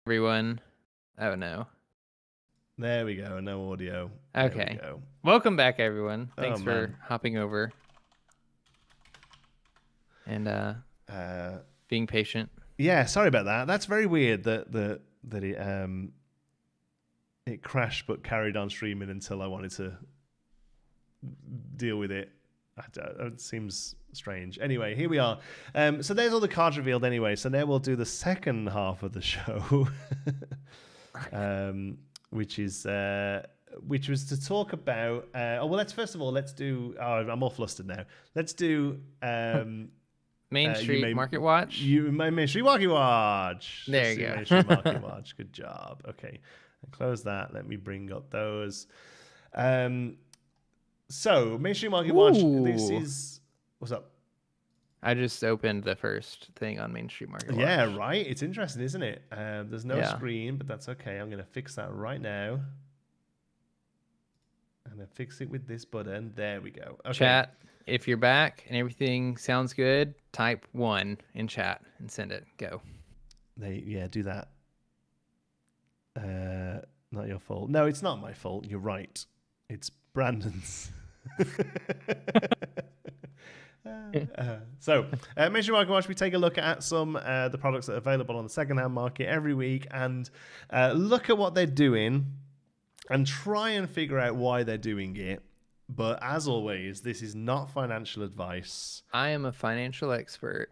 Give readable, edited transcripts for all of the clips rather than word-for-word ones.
everyone. Oh no. There we go. No audio. Okay. There we go. Welcome back, everyone. Thanks Oh, for man. hopping over and being patient. Yeah, sorry about that. That's very weird that it crashed but carried on streaming until I wanted to deal with it. It seems strange. Anyway, here we are. So there's all the cards revealed anyway. So now we'll do the second half of the show, which was to talk about. Let's do. Oh, I'm all flustered now. Let's do. Main Street Market Watch. Main Street Market Watch. There you go. Main Street Market Watch. Good job. Okay, close that. Let me bring up those. So, Main Street Market Watch, this is... What's up? I just opened the first thing on Main Street Market Watch. Yeah, right? It's interesting, isn't it? There's no screen, but that's okay. I'm going to fix that right now. I'm going to fix it with this button. There we go. Okay. Chat, if you're back and everything sounds good, type 1 in chat and send it. Go. Do that. Not your fault. No, it's not my fault. You're right. It's Brandon's. So, Main Street Market Watch, we take a look at some the products that are available on the second-hand market every week and look at what they're doing and try and figure out why they're doing it. But as always, this is not financial advice. I am a financial expert.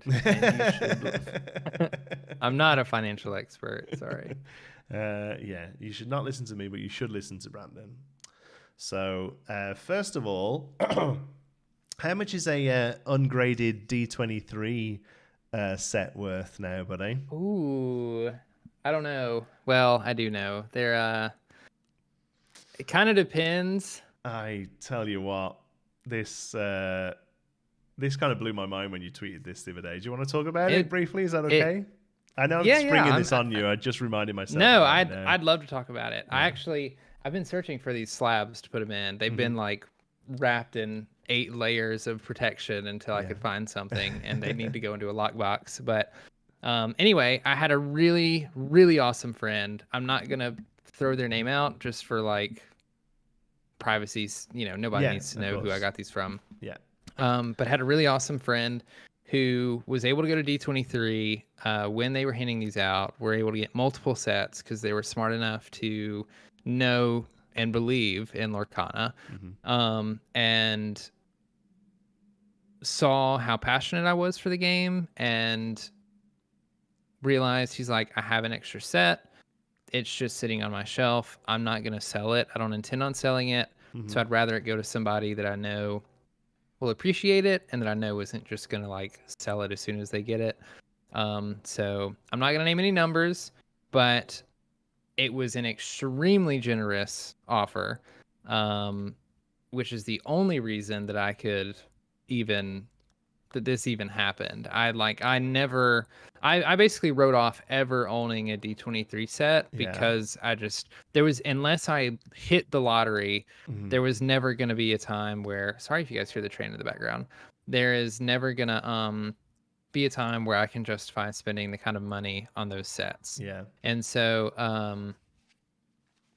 I'm not a financial expert. Sorry. You should not listen to me, but you should listen to Brandon. So, first of all, how much is a ungraded D23 set worth now, buddy? Ooh, I don't know. Well, I do know. They're it kind of depends. I tell you what, this kind of blew my mind when you tweeted this the other day. Do you want to talk about it briefly? Is that okay? I know I'm springing this on you. I just reminded myself. No, I'd love to talk about it. Yeah. I've been searching for these slabs to put them in. They've been like wrapped in 8 layers of protection until I could find something, and they need to go into a lockbox. But anyway, I had a really, really awesome friend. I'm not gonna throw their name out just for like privacy. Nobody needs to know who I got these from. Yeah. But had a really awesome friend who was able to go to D23 when they were handing these out. Were able to get multiple sets because they were smart enough to know and believe in Lorcana, and saw how passionate I was for the game and realized, he's like, I have an extra set. It's just sitting on my shelf. I'm not going to sell it. I don't intend on selling it. So I'd rather it go to somebody that I know will appreciate it and that I know isn't just going to like sell it as soon as they get it. So I'm not going to name any numbers, but it was an extremely generous offer, which is the only reason that this even happened. I basically wrote off ever owning a D23 set because unless I hit the lottery, there was never going to be a time where, sorry if you guys hear the train in the background, there is never going to be a time where I can justify spending the kind of money on those sets. Yeah. And so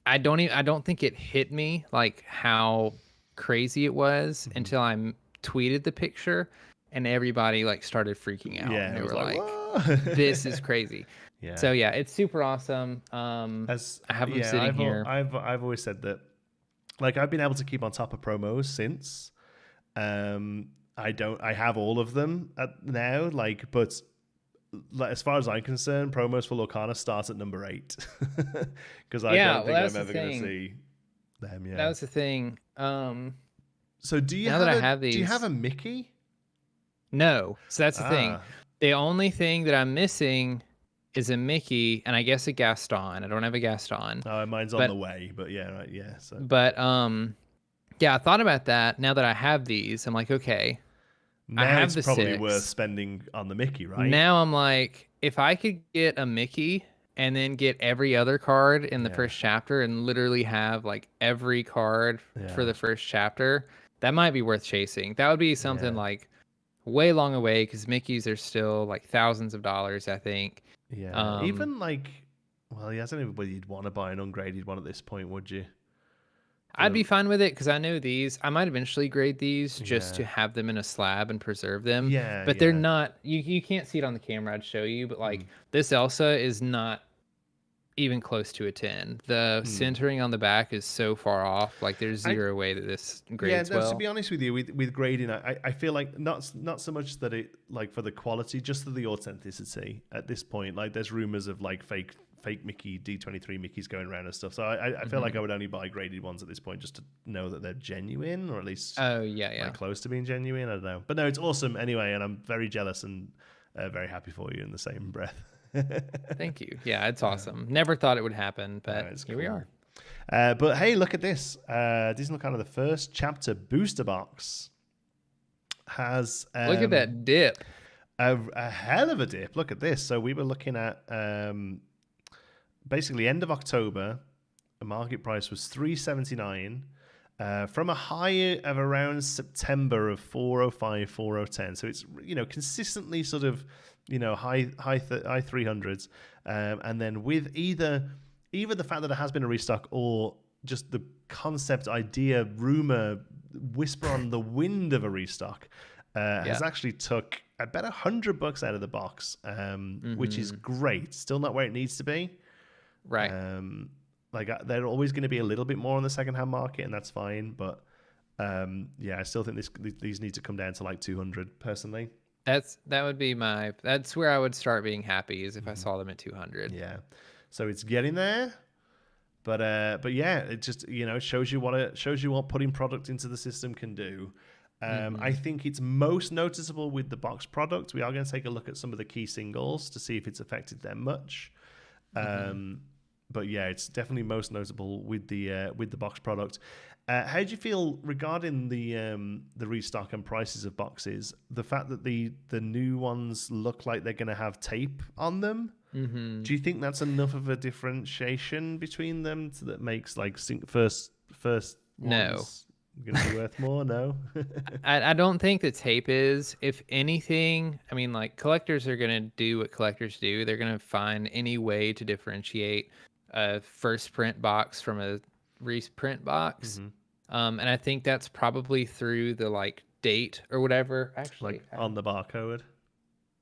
I don't think it hit me like how crazy it was until I tweeted the picture and everybody like stared freaking out. Yeah, and they were like, whoa. This is crazy. Yeah. So yeah, it's super awesime. I have them sitting here. I've always said that, like, I've been able to keep on top of promos since. I have all of them now, like, but like, as far as I'm concerned, promos for Lorcana start at number 8 because I don't think I'm ever going to see them. Yeah, that was the thing. So do you have a Mickey? No. So that's the thing. The only thing that I'm missing is a Mickey and I guess a Gaston. I don't have a Gaston. Oh, mine's on the way, but yeah, right, yeah. So. But yeah, I thought about that. Now that I have these, I'm like, okay. Now I have it's the probably 6. worth spending on the Mickey, right? Now I'm like, if I could get a Mickey and then get every other card in the first chapter and literally have like every card for the first chapter, that might be worth chasing. That would be something like way long away because Mickeys are still like thousands of dollars, I think. Yeah. Even like, Well, yeah, I don't know whether you'd want to buy an ungraded one at this point, would you? I'd be fine with it because I know these. I might eventually grade these just Yeah. to have them in a slab and preserve them. Yeah, But they're yeah. not. You can't see it on the camera. I'd show you, but Mm. like this Elsa is not even close to a 10. The Mm. centering on the back is so far off. Like there's I, zero way that this Yeah, grades no, to well. be honest with you, with grading, I feel like not so much that it like for the quality, just for the authenticity at this point. Like there's rumors of like fake Mickey D23 Mickeys going around and stuff. So I feel like I would only buy graded ones at this point just to know that they're genuine, or at least Oh yeah. like close to being genuine. I don't know, but no, it's awesome anyway, and I'm very jealous and very happy for you in the same breath. Thank you. Yeah, it's awesome. Never thought it would happen, but here we are. But hey, look at this. Disney Lorcana, the first chapter booster box has Look at that dip. A hell of a dip. Look at this. So we were looking at basically end of October. The market price was $379 from a high of around September of 405, 4010. So it's consistently sort of high 300s, and then with either the fact that it has been a restock or just the concept, idea, rumor, whisper on the wind of a restock has actually took about $100 out of the box, which is great. Still not where it needs to be. Right. Like they're always going to be a little bit more on the secondhand market, and that's fine. But I still think these need to come down to like 200 personally. That's where I would start being happy is if I saw them at 200. Yeah. So it's getting there. But yeah, it just shows you what putting product into the system can do. I think it's most noticeable with the box product. We are going to take a look at some of the key singles to see if it's affected them much. But yeah, it's definitely most notable with the box product. How do you feel regarding the restock and prices of boxes? The fact that the new ones look like they're going to have tape on them. Do you think that's enough of a differentiation between them that makes like first No. going to be worth more? No. I don't think the tape is. If anything, I mean, like collectors are gonna do what collectors do. They're gonna find any way to differentiate a first print box from a reprint box. And I think that's probably through the like date or whatever. Actually, like on the barcode.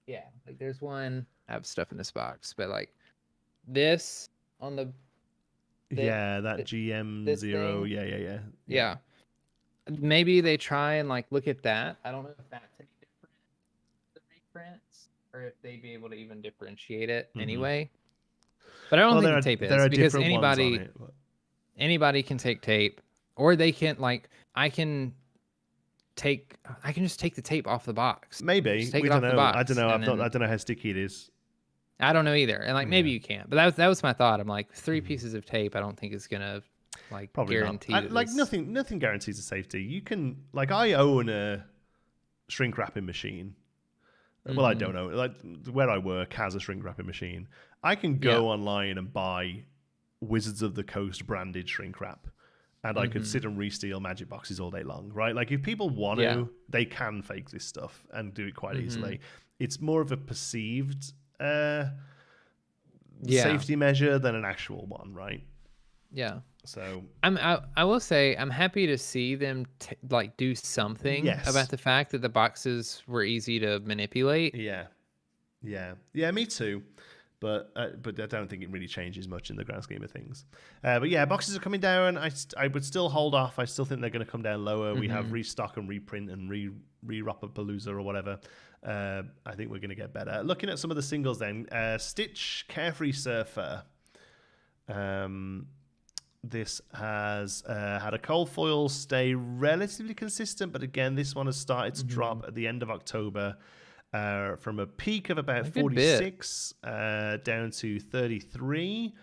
Yeah, like there's one. I have stuff in this box, but like this on the that GM0. Yeah. Maybe they try and like look at that. I don't know if that's any different than the reprints or if they'd be able to even differentiate it anyway. But I don't think the tape is because anybody can take tape, or they can like I can just take the tape off the box. Maybe we don't know. I don't know. I don't know how sticky it is. I don't know either. And like maybe you can't. But that was my thought. I'm like 3 pieces of tape. I don't think is gonna like probably guarantee not. Like nothing guarantees the safety. You can like I own a shrink wrapping machine. Well, I don't know. Like where I work has a shrink wrapping machine. I can go online and buy Wizards of the Coast branded shrink wrap, and I could sit and re-steal magic boxes all day long, right? Like if people want to, they can fake this stuff and do it quite easily. It's more of a perceived safety measure than an actual one, right? Yeah. So I will say I'm happy to see them like do something about the fact that the boxes were easy to manipulate. Yeah, me too. But I don't think it really changes much in the grand scheme of things. But yeah, boxes are coming down. I would still hold off. I still think they're going to come down lower. We have restock and reprint and Restockapalooza or whatever. I think we're going to get better. Looking at some of the singles then. Stitch Carefree Surfer. This has had a cold foil stay relatively consistent, but again, this one has started to drop at the end of October from a peak of about 46 down to 33.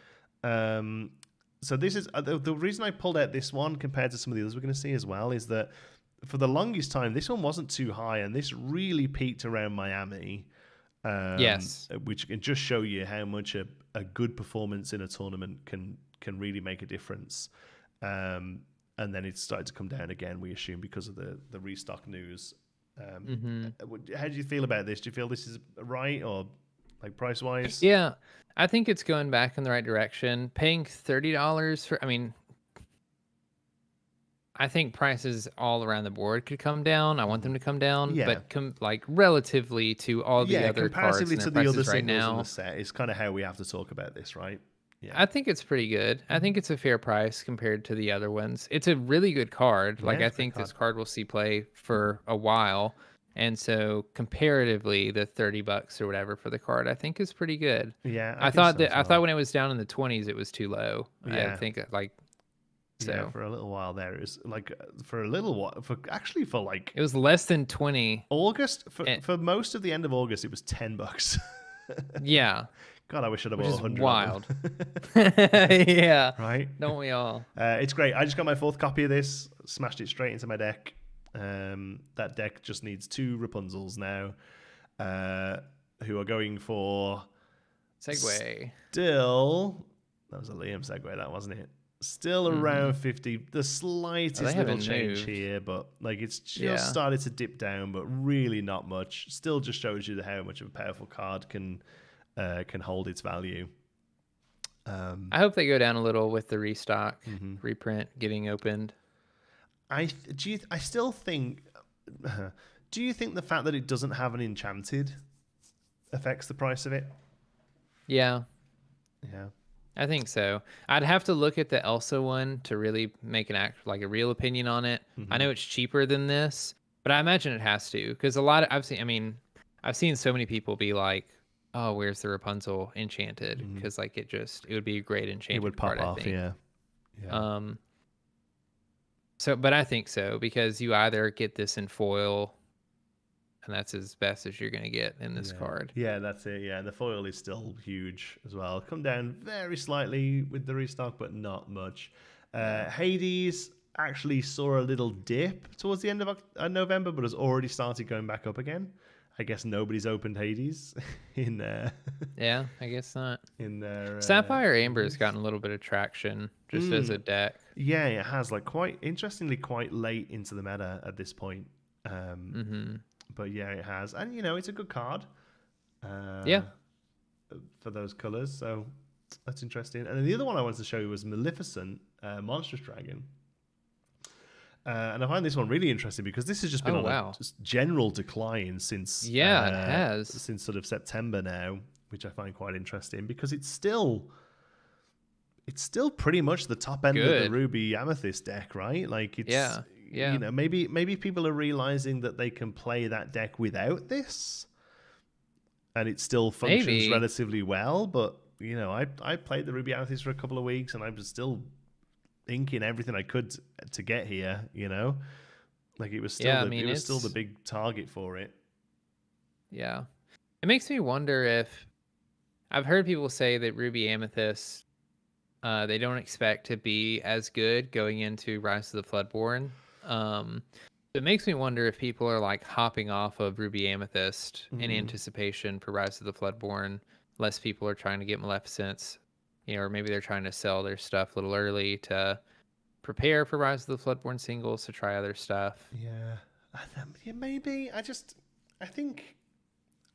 So this is the reason I pulled out this one compared to some of the others we're going to see as well is that for the longest time, this one wasn't too high, and this really peaked around Miami. Which can just show you how much a good performance in a tournament can really make a difference. And then it started to come down again, we assume, because of the restock news. How do you feel about this? Do you feel this is right, or like price wise? Yeah, I think it's going back in the right direction. Paying $30 for, I mean, I think prices all around the board could come down. I want them to come down, Yeah. but like relatively to all the Yeah, other cards comparatively and their to the other prices right singles in the now, set is kind of how we have to talk about this, right? Yeah. I think it's pretty good. I think it's a fair price compared to the other ones. It's a really good card. Yeah, Like, I it's a great think card. this card will see play for a while. And so comparatively, the $30 or whatever for the card, I think is pretty good. Yeah, I I think thought so as that I well. thought when it was down in the 20s, it was too low. I Yeah. think like Yeah, so. for a little while there, it was like for a little while, for like It was less than 20. August, And, for most of the end of August, it was $10. yeah, God, I wish I'd have which bought is 100 wild. of them. Yeah, Right? don't we all? It's great. I just got my 4th copy of this, smashed it straight into my deck. That deck just needs 2 Rapunzels now, who are going for Segue. still. That was a Liam segue, that wasn't it? Still around 50. The slightest little haven't change moved. here, but like it's just Yeah. started to dip down, but really not much. Still just shows you how much of a powerful card can hold its value. I hope they go down a little with the restock, reprint getting opened. I still think. Do you think the fact that it doesn't have an enchanted affects the price of it? Yeah, Yeah. I think so. I'd have to look at the Elsa one to really make like a real opinion on it. I know it's cheaper than this, but I imagine it has to, because I've seen so many people be like, "Oh, where's the Rapunzel enchanted?" Because like it would be a great enchanted It would pop card, off, I think. yeah. So, but I think so, because you either get this in foil, and that's as best as you're gonna get in this card. Yeah, that's it. Yeah, the foil is still huge as well. Come down very slightly with the restock, but not much. Hades actually saw a little dip towards the end of November, but has already started going back up again. I guess nobody's opened Hades in Yeah, I guess not. in their Sapphire Amber has gotten a little bit of traction just as a deck. Yeah, it has, like, quite interestingly quite late into the meta at this point. But yeah, it has, and it's a good card. Yeah. For those colors, so that's interesting. And then the other one I wanted to show you was Maleficent, Monstrous Dragon. And I find this one really interesting because this has just been a just general decline since it has since sort of September now, which I find quite interesting because it's still pretty much the top end of the Ruby Amethyst deck, right? Like it's maybe people are realizing that they can play that deck without this, and it still functions relatively well. But I played the Ruby Amethyst for a couple of weeks, and I was still inking everything I could to get here. Like it was still it was still the big target for it. Yeah, it makes me wonder if I've heard people say that Ruby Amethyst, they don't expect to be as good going into Rise of the Floodborn. It makes me wonder if people are like hopping off of Ruby Amethyst in anticipation for Rise of the Floodborn. Less people are trying to get Maleficents, or maybe they're trying to sell their stuff a little early to prepare for Rise of the Floodborn singles to try other stuff. Yeah, maybe. I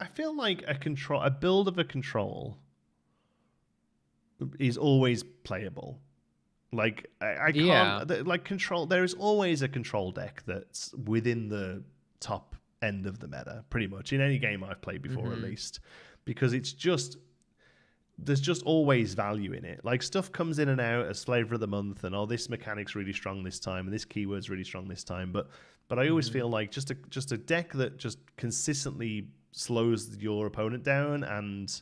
feel like a build of a control is always playable. Like I can't like control. There is always a control deck that's within the top end of the meta, pretty much in any game I've played before, at least, because there's just always value in it. Like stuff comes in and out as flavor of the month, and this mechanic's really strong this time, and this keyword's really strong this time. But I always feel like just a deck that just consistently slows your opponent down and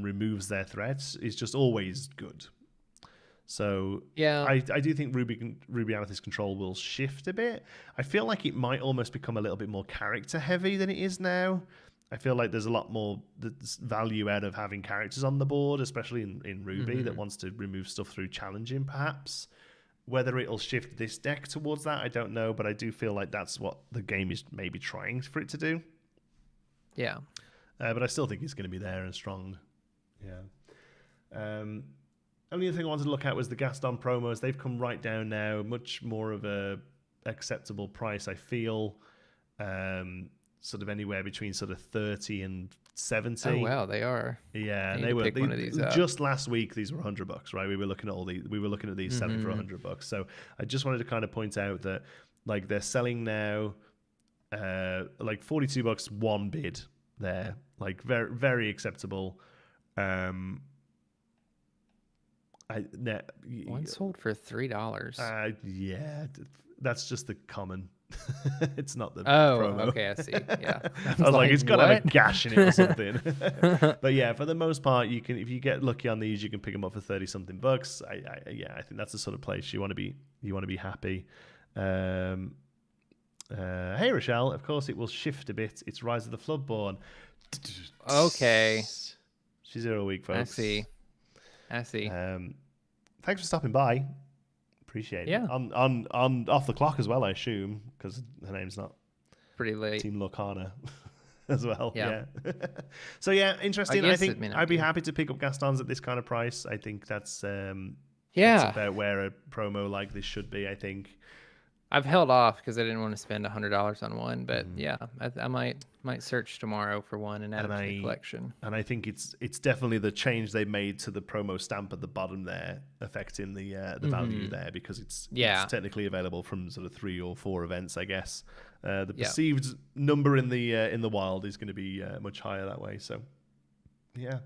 removes their threats is just always good. So yeah, I do think Ruby Amethyst control will shift a bit. I feel like it might almost become a little bit more character heavy than it is now. I feel like there's a lot more value out of having characters on the board, especially in Ruby, that wants to remove stuff through challenging, perhaps. Whether it'll shift this deck towards that, I don't know, but I do feel like that's what the game is maybe trying for it to do. Yeah. But I still think it's going to be there and strong. Yeah. Only other thing I wanted to look at was the Gaston promos. They've come right down now, much more of a acceptable price, I feel. sort of anywhere between sort of 30 and 70. Oh wow, they are. Yeah, I they were. pick one of these up. Just last week, these were $100, right? We were looking at these selling for $100. So I just wanted to kind of point out that like they're selling now, like $42 one bid there, like very very acceptable. One sold for $3. Yeah, that's just the common. It's not the promo. promo. Okay, I see. Yeah, I was like, it's got to have a what? gash in it or something. But yeah, for the most part, you can, if you get lucky on these, you can pick them up for $30-something bucks. I think that's the sort of place you want to be. You want to be happy. Hey Rochelle, of course it will shift a bit. It's Rise of the Floodborn. Okay. She's here all week, folks. I see. Thanks for stopping by. Appreciate it. Yeah. On off the clock as well, I assume, because her name's not pretty late. Team Lorcana as well. Yeah. So yeah, interesting. I think I'd be be. happy to pick up Gaston's at this kind of price. I think that's Yeah. that's about where a promo like this should be, I think. I've held off because I didn't want to spend $100 on one, but yeah, I might search tomorrow for one and add it to the collection. And I think it's definitely the change they made to the promo stamp at the bottom there affecting the value there, because it's technically available from sort of 3 or 4 events, I guess. The perceived number in the wild is going to be much higher that way. So yeah.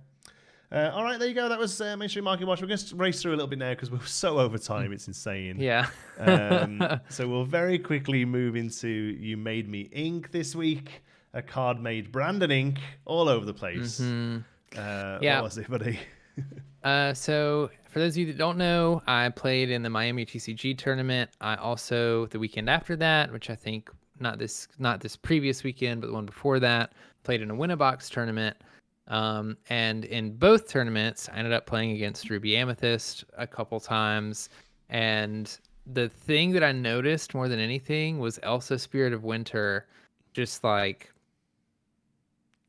All right, there you go. That was Mainstream Market Watch. We're going to race through a little bit now because we're so over time. It's insane. Yeah. So we'll very quickly move into You Made Me Ink this week. A card made Brandon Ink all over the place. What was it, buddy? So for those of you that don't know, I played in the Miami TCG tournament. I also, the weekend after that, which I think not this previous weekend, but the one before that, played in a Winnabox tournament. And in both tournaments, I ended up playing against Ruby Amethyst a couple times. And the thing that I noticed more than anything was Elsa Spirit of Winter just like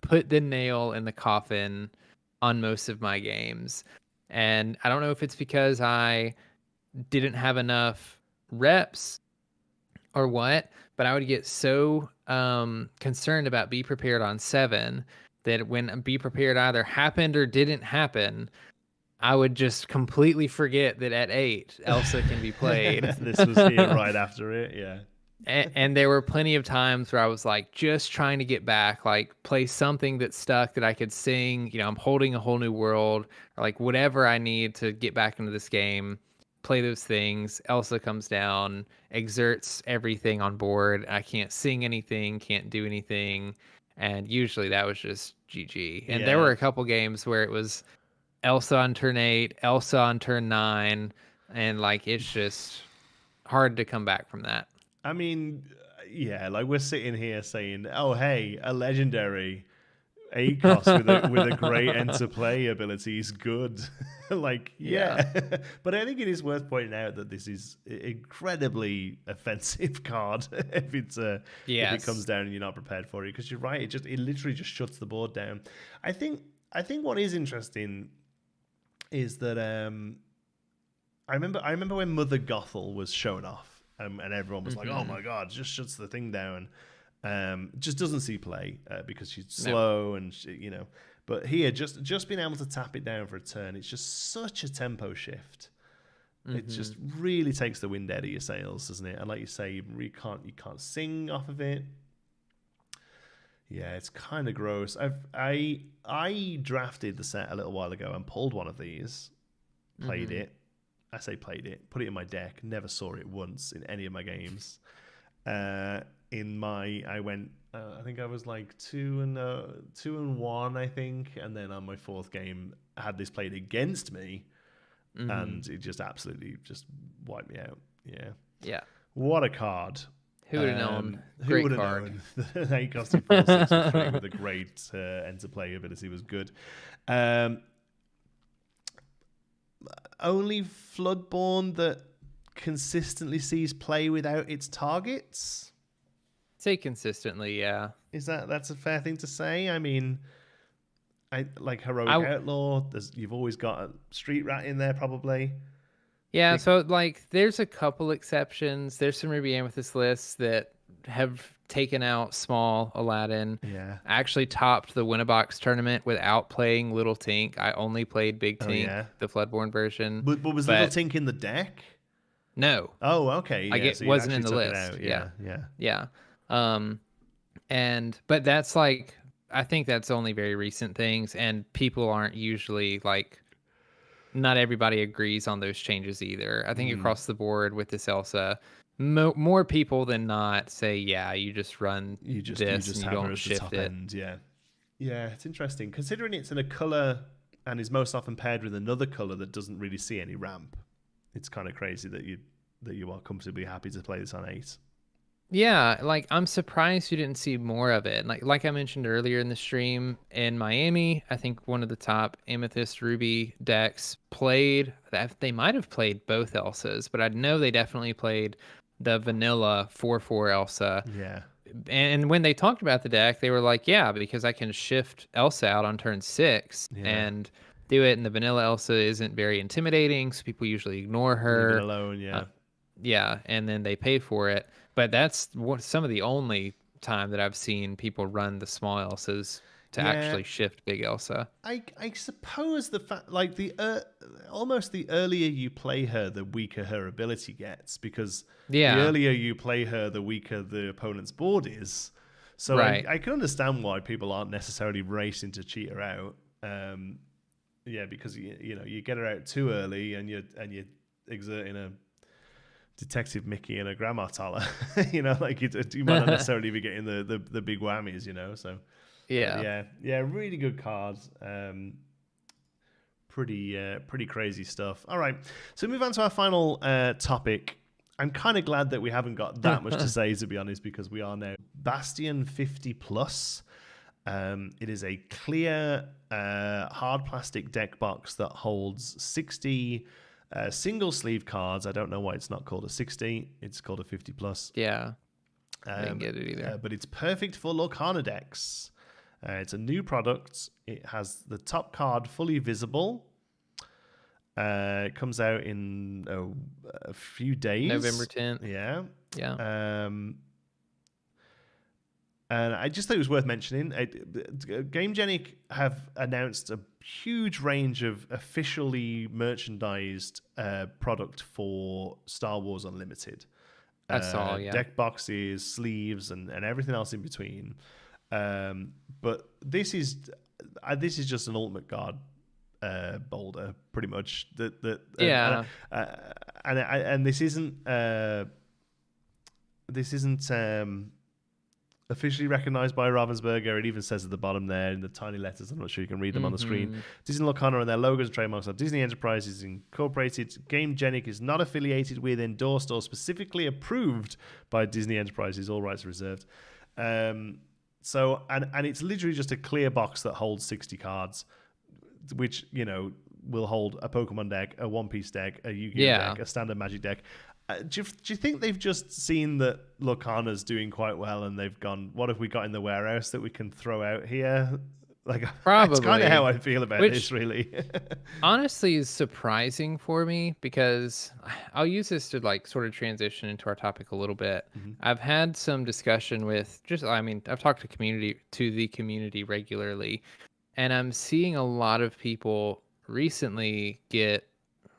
put the nail in the coffin on most of my games. And I don't know if it's because I didn't have enough reps or what, but I would get so concerned about Be Prepared on 7 that when Be Prepared either happened or didn't happen, I would just completely forget that at 8, Elsa can be played. This was here right after it, yeah. And there were plenty of times where I was like just trying to get back, like play something that stuck that I could sing. You know, I'm holding a whole new world, or like whatever I need to get back into this game, play those things. Elsa comes down, exerts everything on board. I can't sing anything, can't do anything. And usually that was just GG. And there were a couple games where it was Elsa on turn 8, Elsa on turn 9. And like, it's just hard to come back from that. I mean, yeah, like we're sitting here saying, oh, hey, a legendary ACOS with a great enter-play ability is good. Like, yeah. But I think it is worth pointing out that this is an incredibly offensive card if it comes down and you're not prepared for it. Because you're right, it literally just shuts the board down. I think what is interesting is that I remember when Mother Gothel was shown off. And everyone was like, "Oh my god!" Just shuts the thing down. Just doesn't see play because she's slow and But here, just being able to tap it down for a turn, it's just such a tempo shift. It just really takes the wind out of your sails, doesn't it? And like you say, you can't sing off of it. Yeah, it's kind of gross. I drafted the set a little while ago and pulled one of these, played it. I say played it, put it in my deck, never saw it once in any of my games. I went, I think I was like 2-1, I think, and then on my 4th game, I had this played against me, and it just absolutely just wiped me out. Yeah. What a card! Who would have known? Who would have known that ACOS 4/6 with a great interplay ability was good. Only Floodborn that consistently sees play without its targets? Say consistently, yeah. That's a fair thing to say? I mean, I like Heroic Outlaw. You've always got a Street Rat in there, probably. Yeah, so like there's a couple exceptions. There's some Ruby Amethyst lists that have taken out small Aladdin. Yeah. I actually topped the Win-a-Box tournament without playing Little Tink. I only played Big Oh Tink, yeah. the Floodborn version. But was Little But Tink in the deck? no, Oh, okay. like Yeah. it So you wasn't actually in the took it list. out. Yeah, Yeah. Yeah. yeah. Um, but that's like, I think that's only very recent things, and people aren't usually like, not everybody agrees on those changes either. I think across the board with this Elsa, more people than not say, yeah, you just run You this just and you have her don't as the shift top it. end. Yeah. Yeah. It's interesting considering it's in a color and is most often paired with another color that doesn't really see any ramp. It's kind of crazy that you are comfortably happy to play this on 8. Yeah, like I'm surprised you didn't see more of it. Like I mentioned earlier in the stream in Miami, I think one of the top Amethyst Ruby decks played that they might have played both Elsas, but I know they definitely played the vanilla 4/4 Elsa. Yeah. And when they talked about the deck, they were like, yeah, because I can shift Elsa out on turn 6 Yeah. and do it, and the vanilla Elsa isn't very intimidating, so people usually ignore Leave it her. alone. Uh, Yeah. yeah, and then they pay for it. But that's some of the only time that I've seen people run the small Elsas to Yeah. actually shift big Elsa. I suppose the fact, like almost the earlier you play her, the weaker her ability gets, because the Yeah, earlier you play her, the weaker the opponent's board is. So right. I can understand why people aren't necessarily racing to cheat her out. Yeah, because you get her out too early, and you're exerting a Detective Mickey and a Grandma Toller. Like you might not necessarily be getting the big whammies. So. Yeah. Yeah, really good cards. Pretty crazy stuff. All right, so move on to our final topic. I'm kind of glad that we haven't got that much to say, to be honest, because we are now Bastion 50 plus. It is a clear hard plastic deck box that holds 60 single sleeve cards. I don't know why it's not called a 60. It's called a 50 plus. Yeah. I didn't get it either. But it's perfect for Lorcana decks. It's a new product. It has the top card fully visible. It comes out in a few days. November 10th. Yeah. Yeah. And I just thought it was worth mentioning. GameGenic have announced a huge range of officially merchandised product for Star Wars Unlimited. I saw, yeah. Deck boxes, sleeves, and everything else in between. But this is just an Ultimate Guard boulder, pretty much. Yeah. And this isn't officially recognized by Ravensburger. It even says at the bottom there in the tiny letters. I'm not sure you can read them on the screen. Disney Lorcana and their logos and trademarks are Disney Enterprises Incorporated. GameGenic is not affiliated with, endorsed, or specifically approved by Disney Enterprises. All rights are reserved. So it's literally just a clear box that holds 60 cards, which will hold a Pokemon deck, a One Piece deck, a Yu-Gi-Oh deck, a standard Magic deck. Do you think they've just seen that Lorcana's doing quite well and they've gone, what have we got in the warehouse that we can throw out here? Like, probably. That's kind of how I feel about this, really. Honestly is surprising for me, because I'll use this to like sort of transition into our topic a little bit. I've had some discussion with I've talked to the community regularly, and I'm seeing a lot of people recently get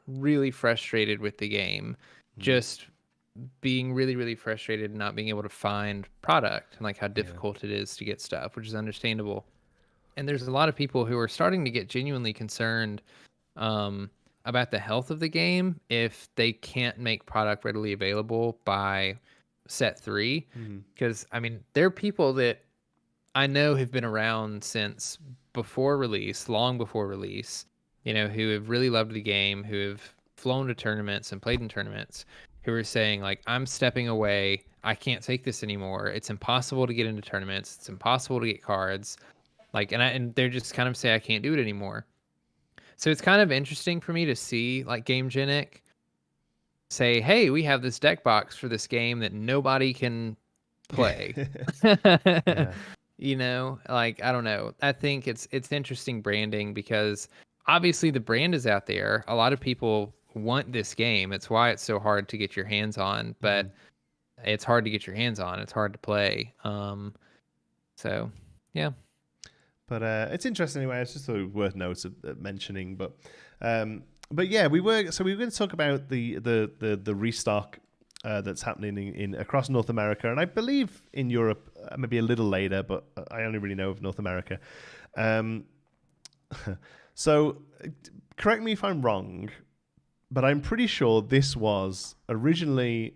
really frustrated with the game, just being really, really frustrated and not being able to find product, and like how difficult it is to get stuff, which is understandable. And there's a lot of people who are starting to get genuinely concerned about the health of the game if they can't make product readily available by set 3. Because, there are people that I know have been around since before release, long before release, who have really loved the game, who have flown to tournaments and played in tournaments, who are saying, like, I'm stepping away. I can't take this anymore. It's impossible to get into tournaments. It's impossible to get cards. Like, and they're just kind of say, I can't do it anymore. So it's kind of interesting for me to see, like, GameGenic say, hey, we have this deck box for this game that nobody can play. Like, I don't know. I think it's interesting branding, because obviously the brand is out there. A lot of people want this game. It's why it's so hard to get your hands on. But it's hard to get your hands on. It's hard to play. So yeah. But it's interesting anyway. It's just sort of worth mentioning. But yeah, we were going to talk about the restock that's happening in across North America, and I believe in Europe maybe a little later, but I only really know of North America. So correct me if I'm wrong, but I'm pretty sure this was originally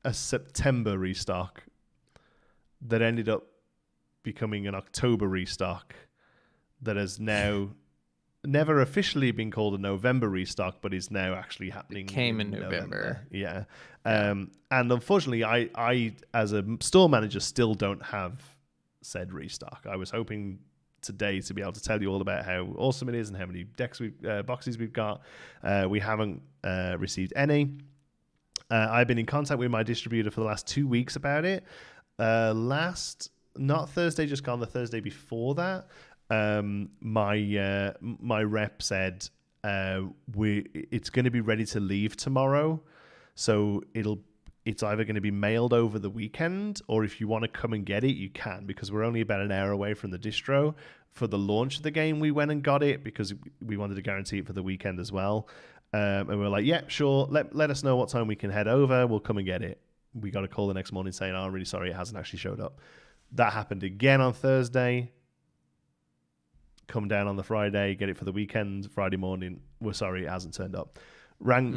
a September restock that ended up becoming an October restock that has now never officially been called a November restock, but is now actually happening. It came in November. Yeah. And unfortunately, I as a store manager still don't have said restock. I was hoping today to be able to tell you all about how awesome it is and how many boxes we've got. We haven't received any. I've been in contact with my distributor for the last 2 weeks about it. Not Thursday just gone, the Thursday before that, my rep said it's going to be ready to leave tomorrow, so it's either going to be mailed over the weekend, or if you want to come and get it, you can, because we're only about an hour away from the distro. For the launch of the game, we went and got it because we wanted to guarantee it for the weekend as well. And we were like, yeah, sure, let us know what time we can head over. We'll come and get it. We got a call the next morning saying, oh, I'm really sorry, it hasn't actually showed up. That happened again on Thursday. Come down on the Friday, get it for the weekend. Friday morning, we're sorry, it hasn't turned up.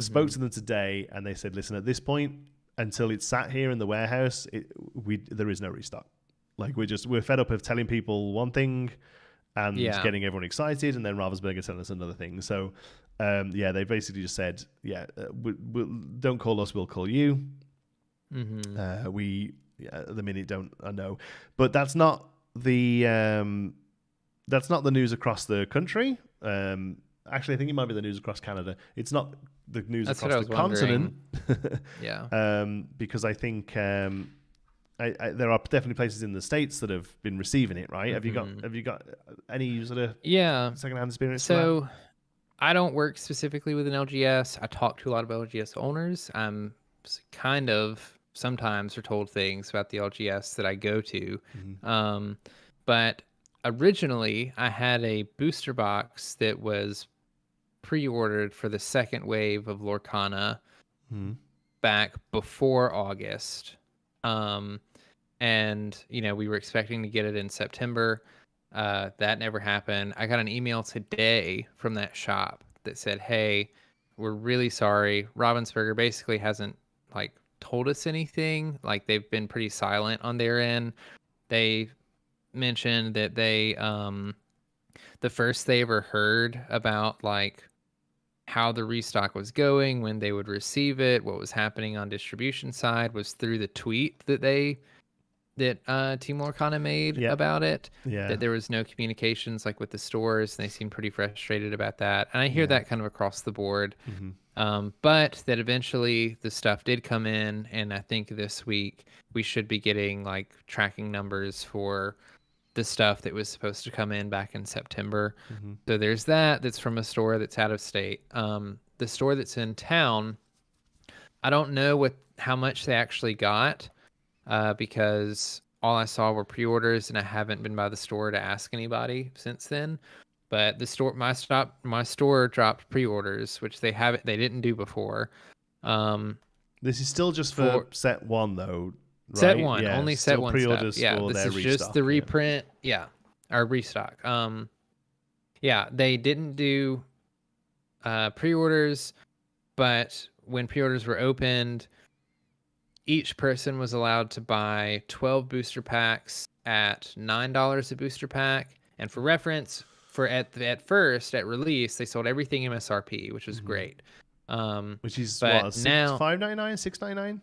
Spoke to them today, and they said, listen, at this point, until it's sat here in the warehouse, there is no restock. Like, we're fed up of telling people one thing and getting everyone excited, and then Ravensburger telling us another thing. So, they basically just said, don't call us, we'll call you. At the minute I know, but that's not the news across the country. Actually, I think it might be the news across Canada. It's not the news across the continent. Because I think there are definitely places in the States that have been receiving it. Right? Have you got any sort of secondhand experience? So I don't work specifically with an LGS. I talk to a lot of LGS owners. I'm kind of sometimes are told things about the LGS that I go to. But originally I had a booster box that was pre-ordered for the second wave of Lorcana back before August. And, we were expecting to get it in September. That never happened. I got an email today from that shop that said, hey, we're really sorry. Ravensburger basically hasn't told us anything. Like, they've been pretty silent on their end. They mentioned that they the first they ever heard about how the restock was going, when they would receive it, what was happening on distribution side, was through the tweet that Team Lorcana made about it. That there was no communications with the stores, and they seemed pretty frustrated about that. And I hear that kind of across the board. But that eventually the stuff did come in, and I think this week we should be getting tracking numbers for the stuff that was supposed to come in back in September. So there's that's from a store that's out of state. The store that's in town, I don't know how much they actually got, because all I saw were pre-orders, and I haven't been by the store to ask anybody since then. But the store, my store dropped pre-orders, which they didn't do before. This is still just for set one, though. Right? Set one, only set one pre-orders stuff. Yeah, for this is restock, just the reprint. Or restock. They didn't do pre-orders, but when pre-orders were opened, each person was allowed to buy 12 booster packs at $9 a booster pack. And for reference, at first at release, they sold everything MSRP, which was great. Which is but now $5.99, $6.99?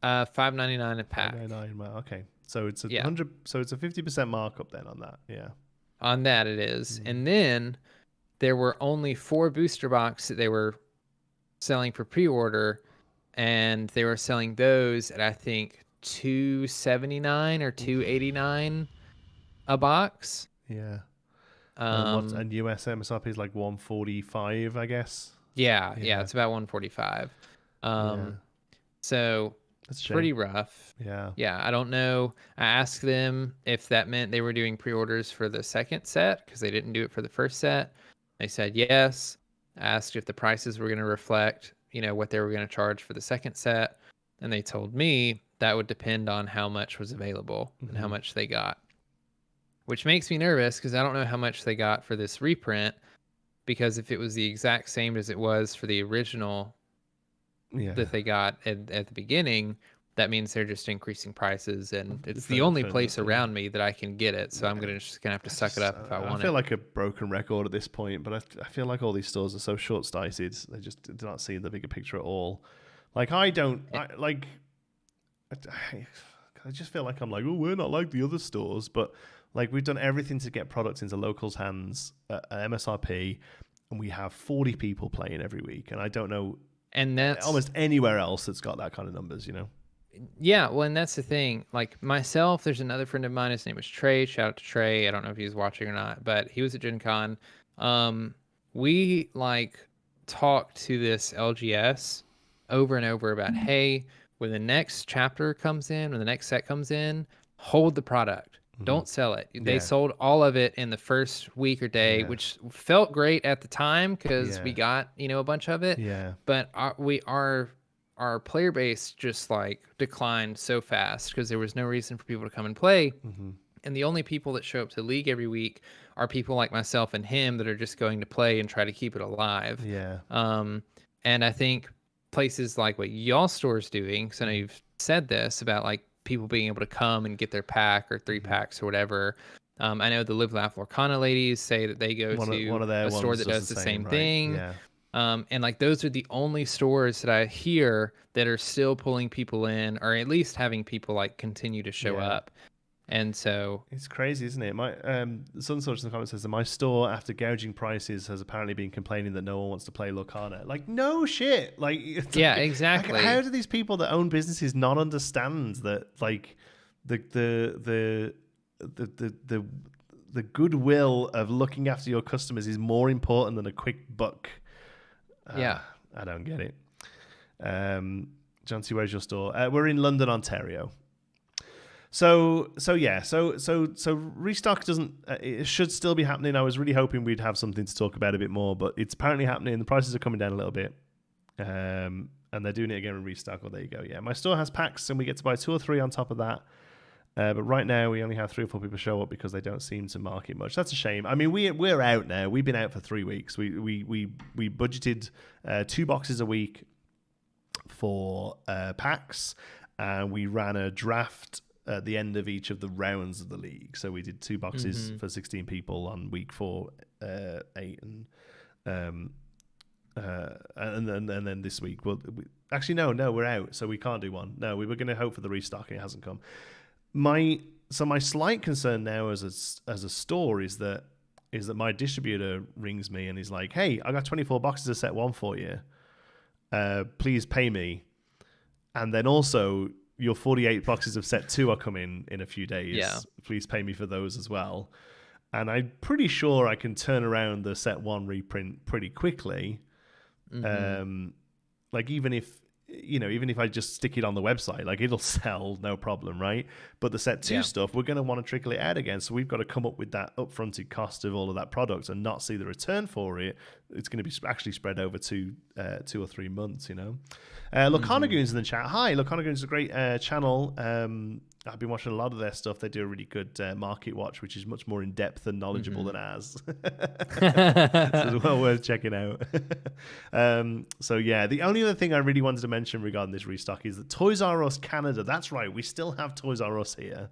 $5.99 a pack. $5.99. Well, okay, so it's 100. So it's a 50% markup then on that. Yeah, on that it is. And then there were only 4 booster boxes that they were selling for pre-order, and they were selling those at I think $2.79 or $2.89 a box. Yeah. And US MSRP is $145, I guess. Yeah, it's about $145. So That's a shame. Pretty rough. Yeah. Yeah, I don't know. I asked them if that meant they were doing pre-orders for the second set because they didn't do it for the first set. They said yes. I asked if the prices were going to reflect, what they were going to charge for the second set, and they told me that would depend on how much was available and how much they got. Which makes me nervous because I don't know how much they got for this reprint, because if it was the exact same as it was for the original that they got at the beginning, that means they're just increasing prices, and it's the only place around me that I can get it. So I'm just gonna have to suck it up if I want it. I feel like a broken record at this point, but I feel like all these stores are so short-sighted. They just do not see the bigger picture at all. Like I just feel like I'm like, oh, we're not like the other stores, but like we've done everything to get products into locals' hands at MSRP, and we have 40 people playing every week, and I don't know. And that's almost anywhere else that's got that kind of numbers, Yeah, well, and that's the thing. Like myself, there's another friend of mine. His name was Trey. Shout out to Trey. I don't know if he's watching or not, but he was at Gen Con. We talked to this LGS over and over about, hey, when the next chapter comes in, when the next set comes in, hold the product. Don't sell it. They sold all of it in the first week or day, which felt great at the time because we got, a bunch of it. Yeah. But our player base just declined so fast because there was no reason for people to come and play. And the only people that show up to the league every week are people like myself and him that are just going to play and try to keep it alive. Yeah. And I think places like what y'all store's doing, because I know you've said this about people being able to come and get their pack or 3 packs or whatever. I know the Live Laugh Lorcana ladies say that they go to a store that does the same thing. Yeah. And those are the only stores that I hear that are still pulling people in, or at least having people continue to show up. And so it's crazy, isn't it? My Sun Source in the comments says that my store, after gouging prices, has apparently been complaining that no one wants to play Lorcana. No shit. Yeah, exactly. How do these people that own businesses not understand that the goodwill of looking after your customers is more important than a quick buck? Yeah, I don't get it. Jonti, where's your store? We're in London, Ontario. So Restock doesn't. It should still be happening. I was really hoping we'd have something to talk about a bit more, but it's apparently happening. The prices are coming down a little bit, and they're doing it again in Restock. Well, there you go. Yeah, my store has packs, and we get to buy 2 or 3 on top of that. But right now we only have 3 or 4 people show up because they don't seem to market much. That's a shame. I mean, we're out now. We've been out for 3 weeks. We budgeted 2 boxes a week for packs, and we ran a draft at the end of each of the rounds of the league. So we did 2 boxes for 16 people on week 4, 8, and then this week. Actually, no, we're out, so we can't do one. No, we were going to hope for the restock, and it hasn't come. My slight concern now as a store is that my distributor rings me and he's like, "Hey, I got 24 boxes of set 1 for you. Please pay me." And then also, your 48 boxes of set 2 are coming in a few days. Yeah. Please pay me for those as well. And I'm pretty sure I can turn around the set 1 reprint pretty quickly. Even if I just stick it on the website, it'll sell, no problem, right? But the set 2 stuff, we're going to want to trickle it out again. So we've got to come up with that upfronted cost of all of that product and not see the return for it. It's going to be actually spread over 2 or 3 months, Lorcana Goons in the chat. Hi, Lorcana Goons is a great channel. I've been watching a lot of their stuff. They do a really good market watch, which is much more in depth and knowledgeable than ours. So it's well worth checking out. The only other thing I really wanted to mention regarding this restock is that Toys R Us Canada. That's right, we still have Toys R Us here.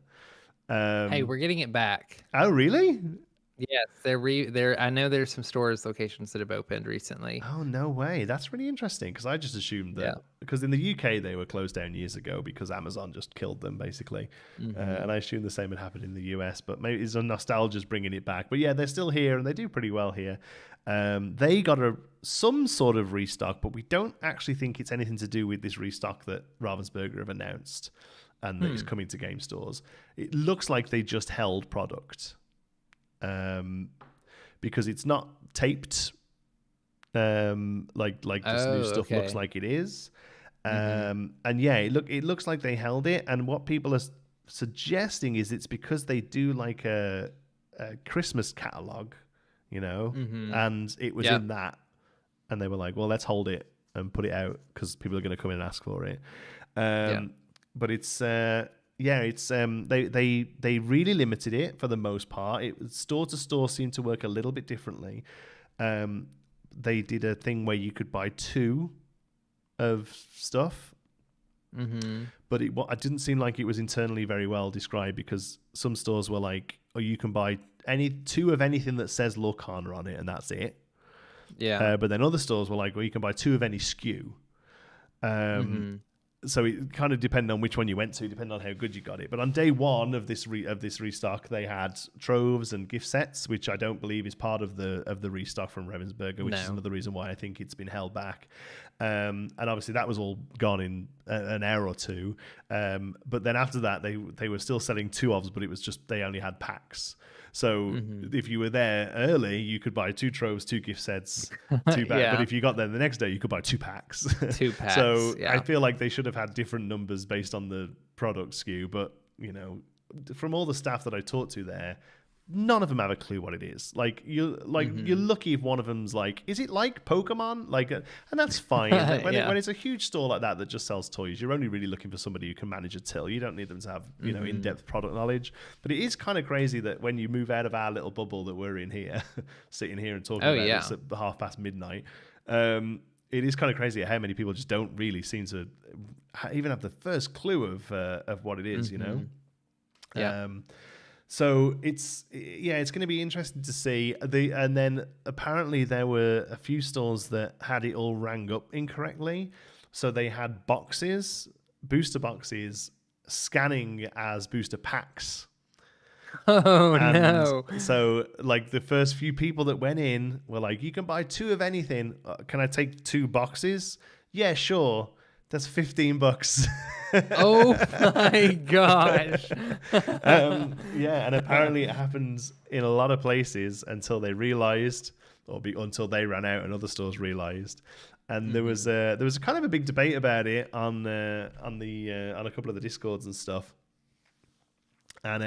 Hey, we're getting it back. Oh, really? Yes, they're. I know there's some stores locations that have opened recently. Oh, no way. That's really interesting because I just assumed that because in the UK they were closed down years ago because Amazon just killed them basically, and I assumed the same had happened in the US. But maybe it's a nostalgia's bringing it back. But yeah, they're still here and they do pretty well here. They got some sort of restock, but we don't actually think it's anything to do with this restock that Ravensburger have announced and that is coming to game stores. It looks like they just held product. Because it's not taped like this new stuff looks like it is. And yeah, it looks like they held it. And what people are suggesting is it's because they do like a Christmas catalog, and it was in that, and they were like, well, let's hold it and put it out because people are going to come in and ask for it. But it's they really limited it for the most part. Store to store seemed to work a little bit differently. They did a thing where you could buy 2 of stuff, but it didn't seem like it was internally very well described, because some stores were like, oh, you can buy 2 of anything that says Lorcana on it, and that's it. But then other stores were like, well, you can buy 2 of any SKU. So it kind of depended on which one you went to, depending on how good you got it. But on day 1 of this restock, they had troves and gift sets, which I don't believe is part of the restock from Ravensburger, which is another reason why I think it's been held back. And obviously that was all gone in an hour or 2. But then after that, they were still selling 2 ofs, but it was just they only had packs. So if you were there early, you could buy 2 troves, 2 gift sets, 2 packs. But if you got there the next day, you could buy 2 packs. 2 packs. So I feel like they should have had different numbers based on the product SKU. But, from all the staff that I talked to there, none of them have a clue what it is. Like you're lucky if one of them's like, is it like Pokemon? And that's fine. When it's a huge store like that just sells toys, you're only really looking for somebody who can manage a till. You don't need them to have in-depth product knowledge. But it is kind of crazy that when you move out of our little bubble that we're in here, sitting here and talking about this at midnight. It is kind of crazy how many people just don't really seem to even have the first clue of what it is. So it's going to be interesting to see. And then apparently there were a few stores that had it all rang up incorrectly. So they had booster boxes, scanning as booster packs. Oh, no. So like the first few people that went in were like, you can buy 2 of anything. Can I take 2 boxes? Yeah, sure. That's $15. Oh my gosh. And apparently it happens in a lot of places until they realized, until they ran out and other stores realized. And there was kind of a big debate about it on a couple of the Discords and stuff. And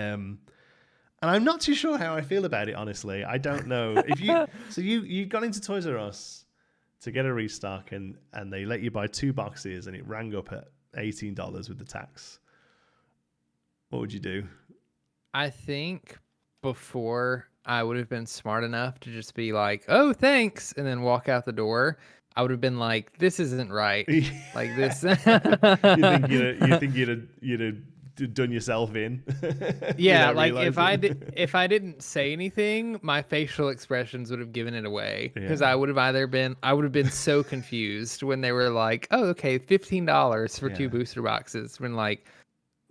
I'm not too sure how I feel about it, honestly. I don't know. You got into Toys R Us to get a restock, and they let you buy 2 boxes, and it rang up at $18 with the tax. What would you do? I think before I would have been smart enough to just be like, oh, thanks, and then walk out the door. I would have been like, this isn't right. Like this. you think you'd have done yourself in? Yeah, like if I didn't say anything, my facial expressions would have given it away, because I would have been so confused when they were like, oh, okay, $15 for 2 booster boxes. When like,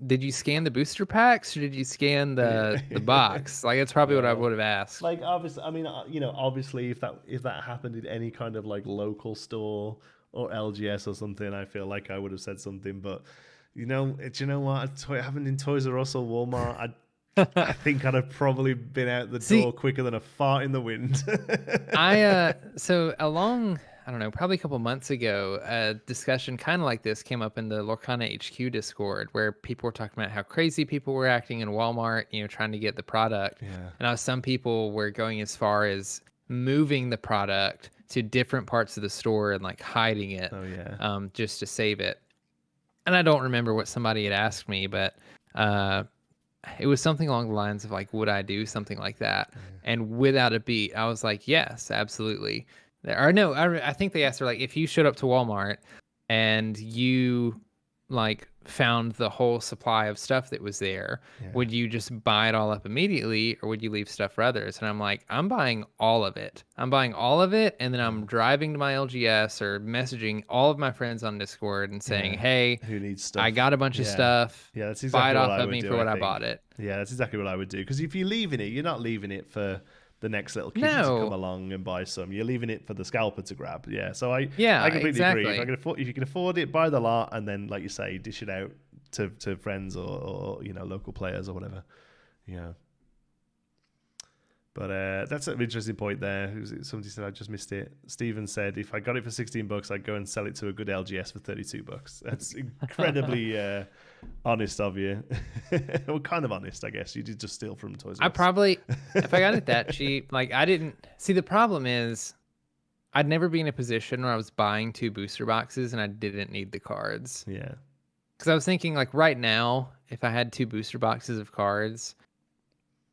did you scan the booster packs or did you scan the box? Like, it's probably what I would have asked. Like, obviously, I mean, obviously if that happened in any kind of like local store or LGS or something, I feel like I would have said something. But do you know what? It happened in Toys R Us or Walmart. I think I'd have probably been out the door quicker than a fart in the wind. I don't know, probably a couple months ago, a discussion kind of like this came up in the Lorcana HQ Discord, where people were talking about how crazy people were acting in Walmart, trying to get the product. Yeah. And some people were going as far as moving the product to different parts of the store and like hiding it, just to save it. And I don't remember what somebody had asked me, but it was something along the lines of like, would I do something like that? Yeah. And without a beat, I was like, yes, absolutely. Or no, I think they asked her, like, if you showed up to Walmart and you like found the whole supply of stuff that was there, would you just buy it all up immediately, or would you leave stuff for others? And I'm like, I'm buying all of it. And then I'm driving to my LGS or messaging all of my friends on Discord and saying, hey, who needs stuff? I got a bunch of stuff. Yeah, that's exactly buy it what off I of would me do, for what I I bought it. Yeah, that's exactly what I would do. Because if you're leaving it, you're not leaving it for the next little kid to come along and buy some. You're leaving it for the scalper to grab. Yeah, so I completely agree. If you can afford it, buy the lot, and then, like you say, dish it out to friends or local players or whatever. Yeah. But that's an interesting point there. Somebody said I just missed it. Steven said if I got it for $16, I'd go and sell it to a good LGS for $32. That's incredibly honest of you. Well, kind of honest, I guess. You did just steal from Toys R Us. I probably, if I got it that cheap, like I didn't see. The problem is, I'd never be in a position where I was buying 2 booster boxes and I didn't need the cards. Yeah. Because I was thinking, like right now, if I had 2 booster boxes of cards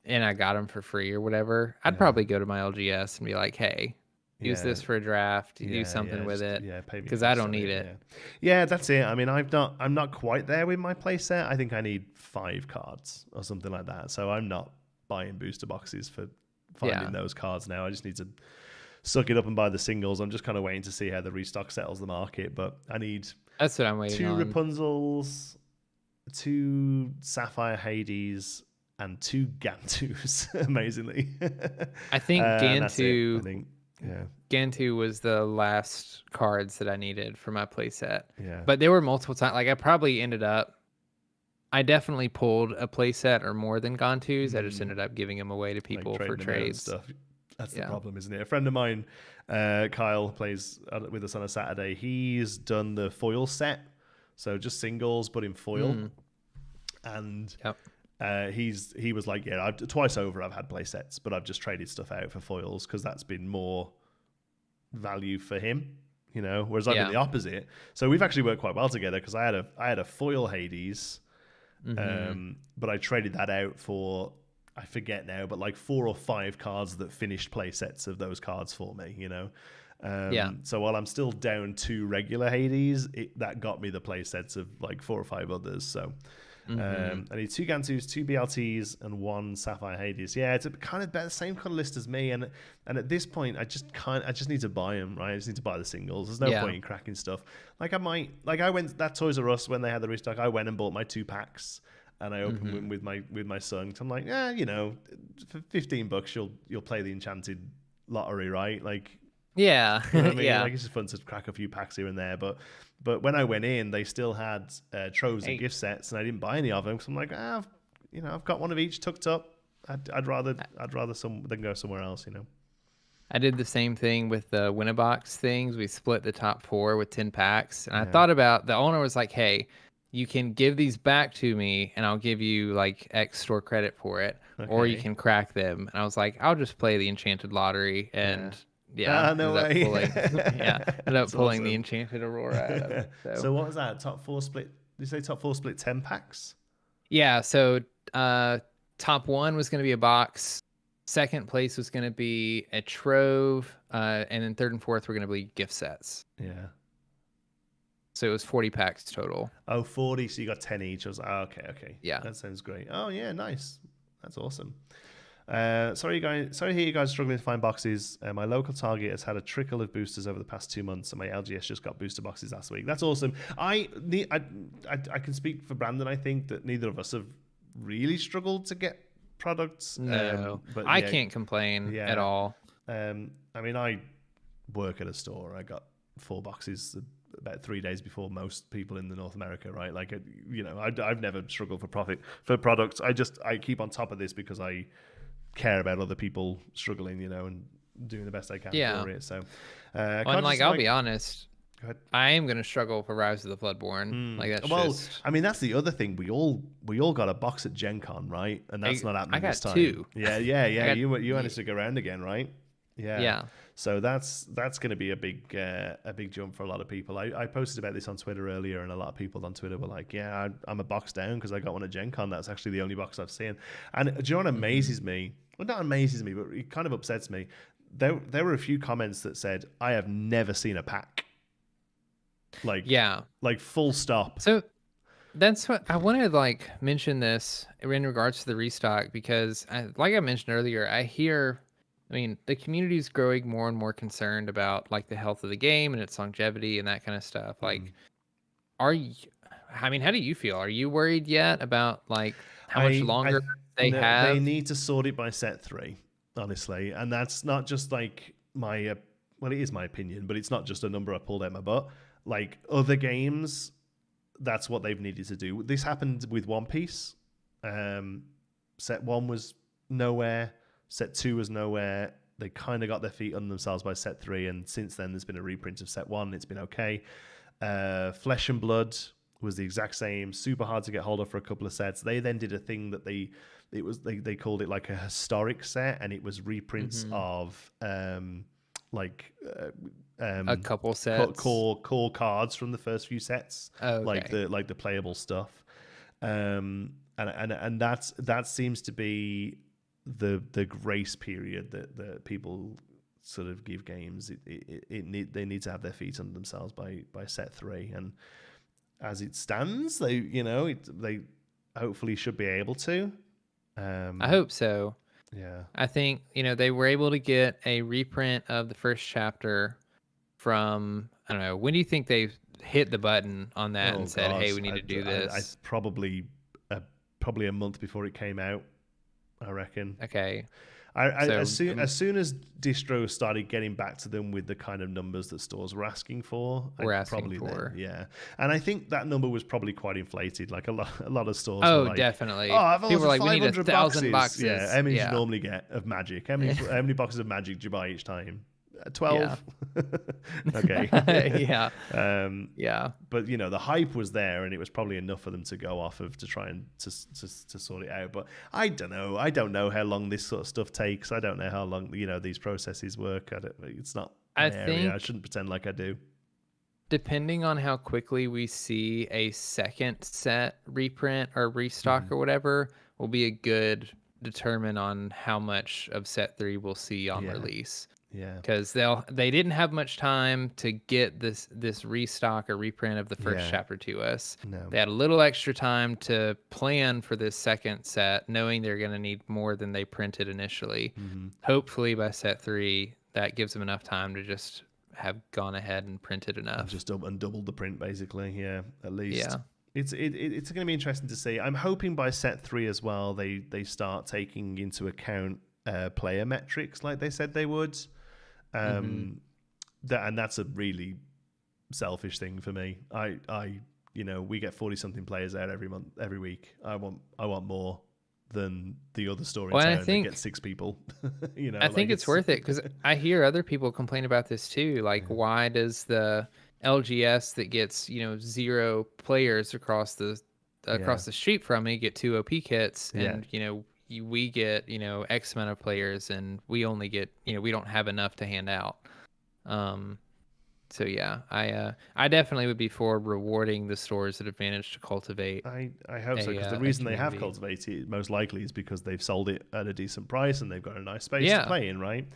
and I got them for free or whatever, I'd probably go to my LGS and be like, hey, use this for a draft, do something with it. Yeah, pay me because I don't need it. Yeah, that's it. I mean, I'm not quite there with my playset. I think I need 5 cards or something like that. So I'm not buying booster boxes for finding those cards now. I just need to suck it up and buy the singles. I'm just kind of waiting to see how the restock settles the market. But I need that's what I'm waiting on. 2 Rapunzels, 2 Sapphire Hades, and 2 Gantus, amazingly. I think Gantu. Yeah. Gantu was the last cards that I needed for my playset. Yeah. But there were multiple times. Like I definitely pulled a playset or more than Gantus. I just ended up giving them away to people for trades. Stuff. That's the problem, isn't it? A friend of mine, Kyle, plays with us on a Saturday. He's done the foil set, so just singles but in foil. And he was like, twice over I've had play sets, but I've just traded stuff out for foils because that's been more value for him, whereas I've been the opposite. So we've actually worked quite well together because I had a foil Hades, but I traded that out for, I forget now, but like 4 or 5 cards that finished play sets of those cards for me, So while I'm still down 2 regular Hades, that got me the play sets of like 4 or 5 others. So I need 2 Gantus, 2 BLTs, and 1 Sapphire Hades. Yeah, it's a kind of same kind of list as me. And at this point, I just need to buy them, right? I just need to buy the singles. There's no point in cracking stuff. I went that Toys R Us when they had the restock. I went and bought my 2 packs. And I opened them with my son. I'm like, for $15 you'll play the Enchanted Lottery, right? Like, yeah, you know what I mean? Like, it's just fun to crack a few packs here and there. But when I went in, they still had troves and gift sets, and I didn't buy any of them because I'm like, I've got one of each tucked up. I'd rather some than go somewhere else, I did the same thing with the Winnabox things. We split the top 4 with 10 packs, and I thought about, the owner was like, hey, you can give these back to me and I'll give you like X store credit for it, or you can crack them. And I was like, I'll just play the Enchanted Lottery and no way. Ended up pulling the Enchanted Aurora out of it. So what was that? Top 4 split? Did you say top 4 split 10 packs? Yeah. So top 1 was going to be a box. Second place was going to be a trove. And then 3rd and 4th were going to be gift sets. Yeah. So it was 40 packs total. Oh, 40. So you got 10 each. I was like, okay. Yeah. That sounds great. Oh, yeah, nice. That's awesome. Sorry to hear you guys struggling to find boxes. My local Target has had a trickle of boosters over the past 2 months, and my LGS just got booster boxes last week. That's awesome. I can speak for Brandon. I think that neither of us have really struggled to get products. No, but I can't complain at all. I mean, I work at a store. I got 4 boxes about 3 days before most people in the North America, right? Like, I've never struggled for products. I keep on top of this because I care about other people struggling, and doing the best I can for it. So, I'll be honest, I am going to struggle for Rise of the Floodborn. I mean, that's the other thing. We all got a box at Gen Con, right? And that's not happening this time. I got 2. Yeah. You want to stick around again, right? Yeah. So that's going to be a big jump for a lot of people. I posted about this on Twitter earlier, and a lot of people on Twitter were like, "Yeah, I'm a box down because I got one at Gen Con. That's actually the only box I've seen." And do you know what amazes me? Well, not amazes me, but it kind of upsets me. There were a few comments that said, "I have never seen a pack." Like full stop. So that's what I wanted to mention this in regards to the restock, because like I mentioned earlier, the community is growing more and more concerned about the health of the game and its longevity and that kind of stuff. How do you feel? Are you worried yet about how much longer they have? They need to sort it by set 3, honestly. And that's not just my, well, it is my opinion, but it's not just a number I pulled out my butt. Other games, that's what they've needed to do. This happened with One Piece. Set 1 was nowhere. Set 2 was nowhere. They kind of got their feet under themselves by set 3, and since then there's been a reprint of set 1. It's been okay. Flesh and Blood was the exact same, super hard to get hold of for a couple of sets. They then did a thing that they called it like a historic set, and it was reprints of a couple sets, core cards from the first few sets, okay. like the playable stuff, and that seems to be the grace period that people sort of give games. They need to have their feet under themselves by set 3, and as it stands, they hopefully should be able to. I hope so. Yeah, I think they were able to get a reprint of the first chapter from, I don't know, when do you think they hit the button on that and said, hey, we need to do this? I probably a month before it came out, I reckon. Okay. As soon as distros started getting back to them with the kind of numbers that stores were asking for, yeah. And I think that number was probably quite inflated. Like a lot of stores. Oh, were like, definitely. People were like, we need 1,000 boxes. Yeah, how many do you normally get of Magic? How many boxes of Magic do you buy each time? 12. Yeah. Okay. Yeah. Yeah. But the hype was there, and it was probably enough for them to go off of to try and to sort it out. But I don't know. I don't know how long this sort of stuff takes. I don't know how long these processes work. It's not an area. I shouldn't pretend like I do. Depending on how quickly we see a second set reprint or restock or whatever, will be a good determine on how much of set 3 we'll see on release. Yeah, because they didn't have much time to get this restock or reprint of the first chapter to us. No. They had a little extra time to plan for this second set, knowing they're going to need more than they printed initially. Hopefully by set 3, that gives them enough time to just have gone ahead and printed enough. And just doubled the print, basically. Yeah, at least. Yeah. It's going to be interesting to see. I'm hoping by set 3 as well, they start taking into account player metrics like they said they would. And that's a really selfish thing for me. We get 40 something players out every week. I want more than the other store in town that gets 6 people. I think it's worth it, because I hear other people complain about this too. Like, why does the LGS that gets 0 players across the street from me get 2 OP kits, and we get X amount of players, and we only get we don't have enough to hand out. So yeah, I definitely would be for rewarding the stores that have managed to cultivate. I hope so, because the reason they have cultivated most likely is because they've sold it at a decent price and they've got a nice space to play in, right?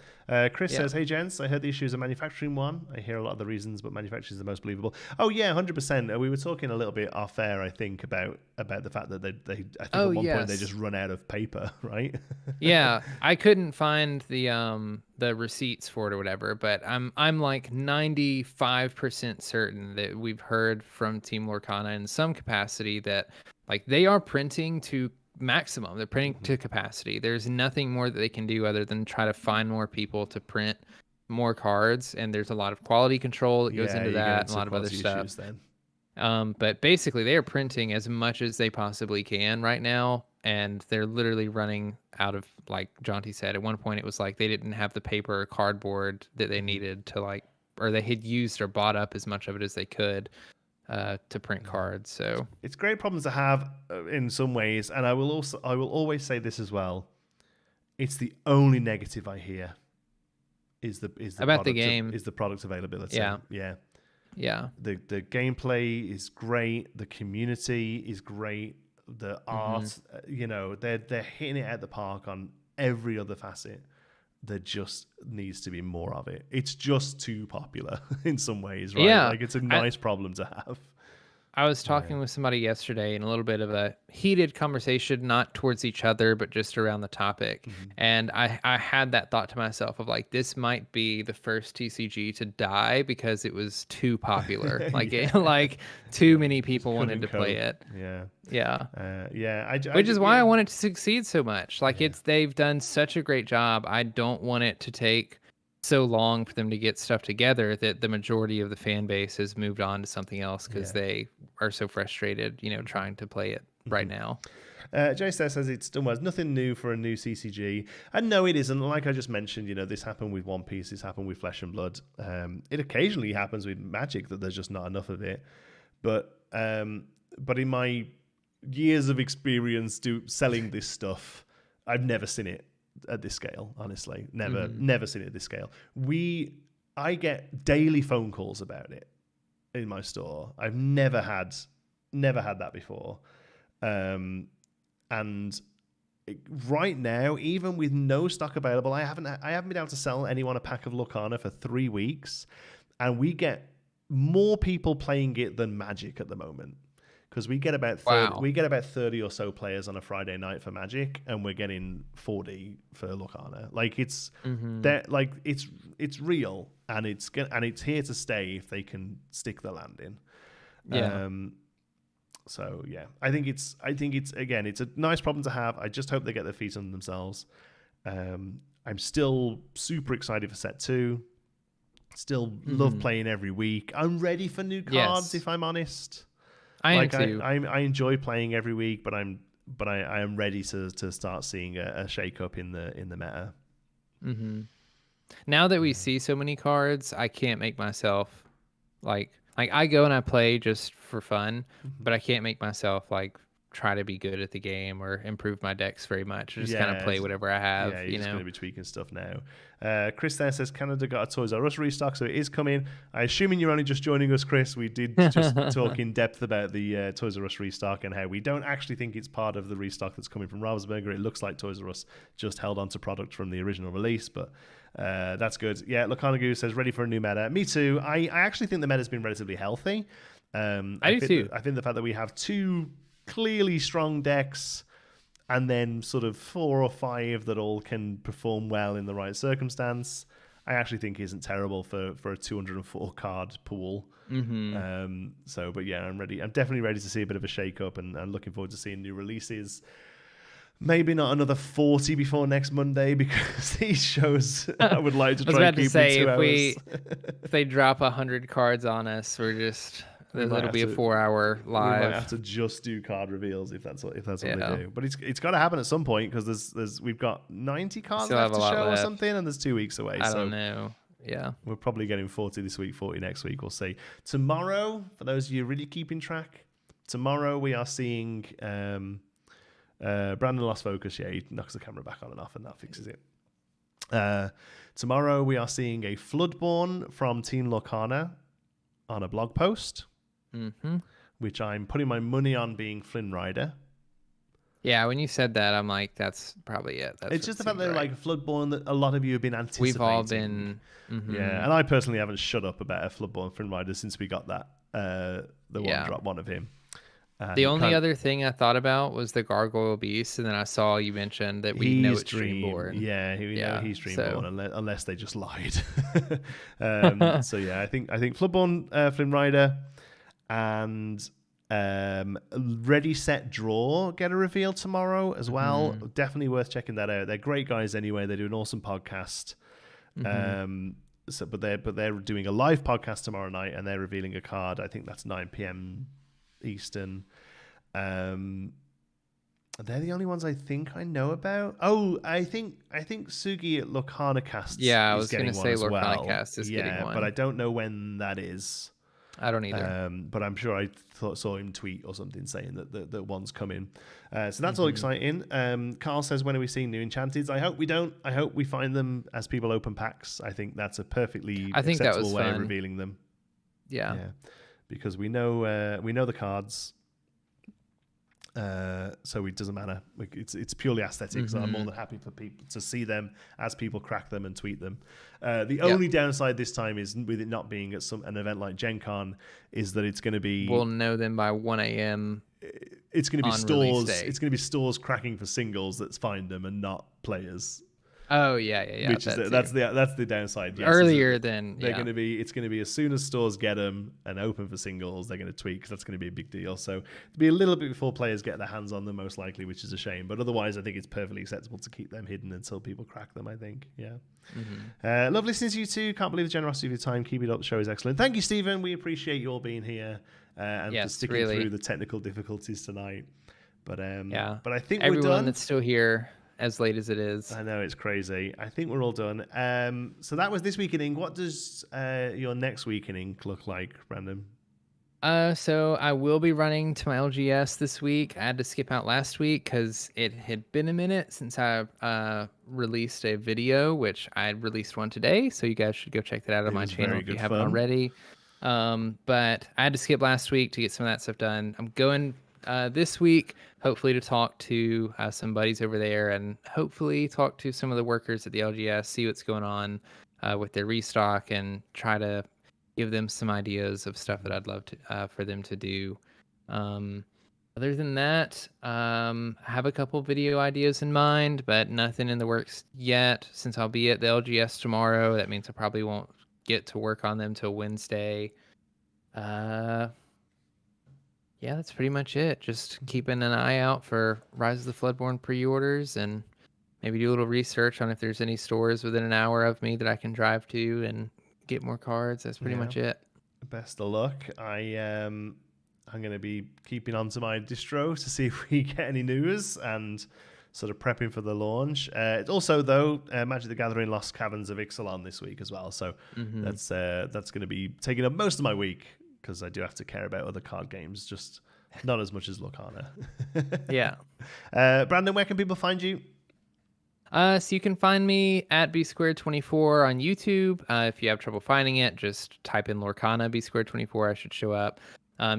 Chris says, "Hey gents, I heard the issue is a manufacturing one. I hear a lot of the reasons, but manufacturing is the most believable." Oh yeah, 100%. We were talking a little bit off air, I think, about the fact that they at one point they just run out of paper, right? Yeah, I couldn't find the receipts for it or whatever, but I'm like 95% certain that we've heard from Team Lorcana in some capacity that like they are printing to maximum. They're printing to capacity. There's nothing more that they can do other than try to find more people to print more cards, and there's a lot of quality control that goes into that and a lot of other stuff. But basically they are printing as much as they possibly can right now, and they're literally running out of, like Jonti said, at one point it was like they didn't have the paper or cardboard that they needed to or they had used or bought up as much of it as they could to print cards. So it's great problems to have in some ways, and I will always say this as well. It's the only negative I hear is the about the game is the product availability. Yeah. The gameplay is great. The community is great. The art, they're hitting it at the park on every other facet. There just needs to be more of it. It's just too popular in some ways, right? Yeah. Like, it's a nice problem to have. I was talking with somebody yesterday in a little bit of a heated conversation, not towards each other, but just around the topic. And I had that thought to myself of like, this might be the first TCG to die because it was too popular. Like too many people wanted to play it. Which is why I want it to succeed so much. Like they've done such a great job. I don't want it to take so long for them to get stuff together that the majority of the fan base has moved on to something else because they are so frustrated, trying to play it right now. Jay says it's done well. It's nothing new for a new CCG. And no, it isn't. Like I just mentioned, this happened with One Piece. This happened with Flesh and Blood. It occasionally happens with Magic that there's just not enough of it. But in my years of experience selling this stuff, I've never seen it at this scale. Honestly, never seen it at this scale. I get daily phone calls about it in my store. I've never had that before. And right now, even with no stock available, I haven't been able to sell anyone a pack of Lorcana for 3 weeks, and we get more people playing it than Magic at the moment, because we get about 30 or so players on a Friday night for Magic, and we're getting 40 for Lorcana. Like it's it's real, and it's here to stay if they can stick the landing. Yeah. So yeah, I think it's again, it's a nice problem to have. I just hope they get their feet under themselves. I'm still super excited for set 2. Still love playing every week. I'm ready for new cards, if I'm honest. I am too. I enjoy playing every week, but I am ready to start seeing a shake up in the meta. Now that we see so many cards, I can't make myself like I go and I play just for fun, but I can't make myself try to be good at the game or improve my decks very much. I just kind of play whatever I have. Yeah, you're just going to be tweaking stuff now. Chris there says Canada got a Toys R Us restock, so it is coming. I assuming you're only just joining us, Chris. We did just talk in depth about the Toys R Us restock and how we don't actually think it's part of the restock that's coming from Ravensburger. It looks like Toys R Us just held on to product from the original release, but that's good. Yeah, Lorcana Goose says ready for a new meta. Me too. I actually think the meta's been relatively healthy. I do too. I think the fact that we have 2 clearly strong decks and then sort of 4 or 5 that all can perform well in the right circumstance, I actually think isn't terrible for a 204 card pool. But yeah, I'm ready. I'm definitely ready to see a bit of a shake up, and looking forward to seeing new releases. Maybe not another 40 before next Monday, because these shows I would like to try and keep in 2 hours. If they drop 100 cards on us, it'll be a 4-hour live. We might have to just do card reveals if that's what they do. But it's got to happen at some point, because we've got 90 cards left to show or something, and there's 2 weeks away. I don't know. Yeah, we're probably getting 40 this week, 40 next week. We'll see. Tomorrow, for those of you really keeping track, tomorrow we are seeing. Brandon lost focus. Yeah, he knocks the camera back on and off, and that fixes it. Tomorrow we are seeing a Floodborn from Team Lorcana on a blog post, which I'm putting my money on being Flynn Rider. Yeah, when you said that, I'm like, that's probably it. It's just about the Floodborn that a lot of you have been anticipating. We've all been. Yeah, and I personally haven't shut up about a Floodborn Flynn Rider since we got that one of him. The only other thing I thought about was the Gargoyle Beast, and then I saw you mentioned that we know it's Dreamborn. Yeah, he's Dreamborn, unless they just lied. So yeah, I think Floodborn, Flynn Rider, and Ready Set Draw get a reveal tomorrow as well. Definitely worth checking that out. They're great guys anyway. They do an awesome podcast. But they're doing a live podcast tomorrow night, and they're revealing a card. I think that's 9 p.m. Eastern. They're the only ones I think I know about. Oh, I think Sugi at Lorcana Cast. Yeah, I was going to say Lorcana Cast is getting one, but I don't know when that is. I don't either. But I'm sure I saw him tweet or something saying that one's coming. So that's all exciting. Carl says, when are we seeing new Enchanteds? I hope we don't. I hope we find them as people open packs. I think that's a perfectly acceptable way of revealing them. Yeah. Because we know the cards, so it doesn't matter. It's purely aesthetics. So I'm more than happy for people to see them as people crack them and tweet them. The only downside this time is, with it not being at an event like Gen Con, is that it's going to be. We'll know them by 1 a.m. It's going to be stores. It's going to be stores cracking for singles that find them and not players. Oh yeah. Which is that's the downside. Yes, earlier than they're going to be. It's going to be as soon as stores get them and open for singles, they're going to tweak because that's going to be a big deal. So it'll be a little bit before players get their hands on them, most likely, which is a shame. But otherwise, I think it's perfectly acceptable to keep them hidden until people crack them. I think, yeah. Love listening to you two. Can't believe the generosity of your time. Keep it up. The show is excellent. Thank you, Stephen. We appreciate you all being here and for sticking through the technical difficulties tonight. But but I think everyone we're done. That's still here as late as it is. I know, it's crazy. I think we're all done. So that was this week in Ink. What does your next week in Ink look like, Brandon? So I will be running to my LGS this week. I had to skip out last week because it had been a minute since I released a video, which I released one today. So you guys should go check that out on my channel if you haven't already. But I had to skip last week to get some of that stuff done. I'm going this week, hopefully to talk to some buddies over there and hopefully talk to some of the workers at the LGS, see what's going on with their restock and try to give them some ideas of stuff that I'd love to for them to do. Other than that, I have a couple video ideas in mind, but nothing in the works yet. Since I'll be at the LGS tomorrow, that means I probably won't get to work on them till Wednesday. Yeah, that's pretty much it. Just keeping an eye out for Rise of the Floodborn pre-orders and maybe do a little research on if there's any stores within an hour of me that I can drive to and get more cards. That's pretty much it. Best of luck. I'm going to be keeping on to my distro to see if we get any news and sort of prepping for the launch. Also, though, Magic the Gathering Lost Caverns of Ixalan this week as well. So that's going to be taking up most of my week, because I do have to care about other card games, just not as much as Lorcana. Yeah. Brandon, where can people find you? So you can find me at B224 on YouTube. If you have trouble finding it, just type in Lorcana B224. I should show up.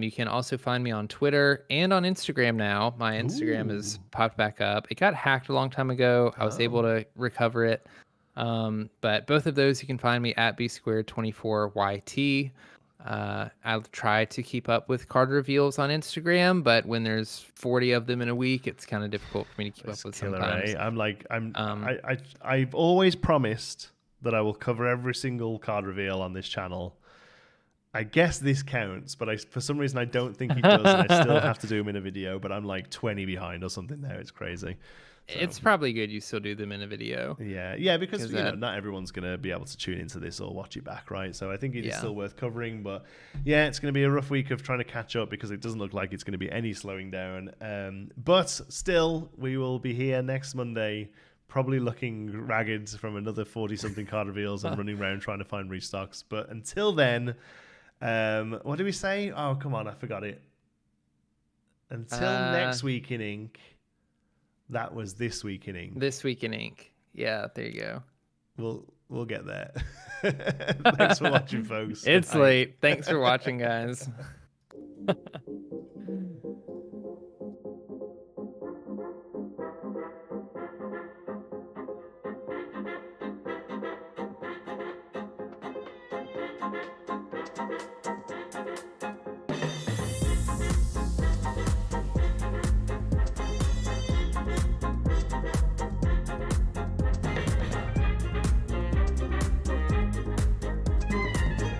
You can also find me on Twitter and on Instagram now. My Instagram has popped back up. It got hacked a long time ago. I was able to recover it. But both of those, you can find me at B224YT. I'll try to keep up with card reveals on Instagram, but when there's 40 of them in a week, it's kind of difficult for me to keep up with sometimes. I've always promised that I will cover every single card reveal on this channel. I guess this counts, but for some reason I don't think it does. And I still have to do them in a video, but I'm like 20 behind or something now. It's crazy. So, it's probably good you still do them in a video. Yeah, because not everyone's going to be able to tune into this or watch it back, right? So I think it is still worth covering. But yeah, it's going to be a rough week of trying to catch up because it doesn't look like it's going to be any slowing down. But still, we will be here next Monday, probably looking ragged from another 40-something card reveals and running around trying to find restocks. But until then, what do we say? Oh, come on, I forgot it. Until next week in Ink. That was This Week in Ink. This Week in Ink. Yeah, there you go. We'll get there. Thanks for watching, folks. It's late. Thanks for watching, guys.